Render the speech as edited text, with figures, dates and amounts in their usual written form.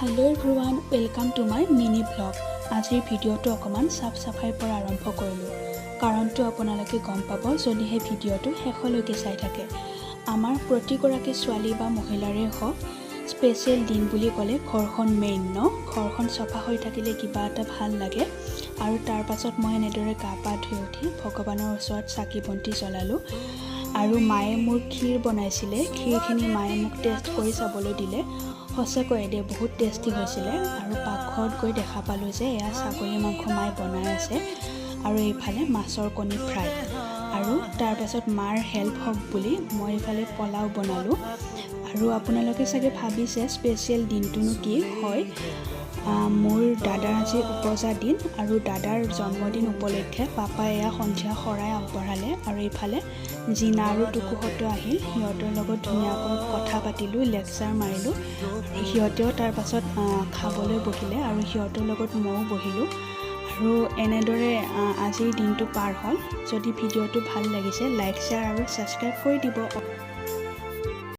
Hello everyone, welcome to my mini vlog. আজিৰ ভিডিঅ'টো অকমান সাফ সাফাইৰ পৰা আৰম্ভ কৰিলো। কাৰণটো আপোনালোকে গম পাব যদি হে ভিডিঅ'টো শেষলৈকে চাই থাকে। আমাৰ প্ৰতিগৰাকী ছোৱালী বা মহিলাৰে হওক স্পেশাল দিন বুলি ক'লে ঘৰখন মেইন ন। ঘৰখন সফা হৈ থাকিলে কিবা এটা ভাল লাগে আৰু তাৰ পাছত মই এনেদৰে গা পা ধুই উঠি ভগৱানৰ ওচৰত চাকি বন্তি জ্বলালো। আৰু মায়ে মোৰ ক্ষীৰ বনাইছিলে। ক্ষীৰখিনি মায়ে মোক টেষ্ট কৰি চাবলৈ দিলে। সঁচাকৈ দে বহুত টেষ্টি হৈছিলে আৰু পাকঘৰত গৈ দেখা পালোঁ যে এয়া ছাগলী মাংস মায়ে বনাই আছে আৰু এইফালে মাছৰ কণী ফ্ৰাই। আৰু তাৰ পাছত মাৰ হেল্প হওক বুলি মই এইফালে পোলাও বনালোঁ। আৰু আপোনালোকে চাগে ভাবিছে স্পেচিয়েল দিনটোনো কি হয়। মোৰ দাদাৰ আজি উপজা দিন আৰু দাদাৰ জন্মদিন উপলক্ষে পাপাই এয়া সন্ধিয়া শৰাই আগবঢ়ালে আৰু এইফালে জিনা আৰু টুকুহঁতো আহিল। সিহঁতৰ লগত ধুনীয়াকৈ কথা পাতিলোঁ, লেকচাৰ মাৰিলোঁ। সিহঁতেও তাৰ পাছত খাবলৈ বহিলে আৰু সিহঁতৰ লগত ময়ো বহিলোঁ। আৰু এনেদৰে আজিৰ দিনটো পাৰ হ'ল। যদি ভিডিঅ'টো ভাল লাগিছে লাইক শ্বেয়াৰ আৰু ছাবস্ক্ৰাইব কৰি দিব।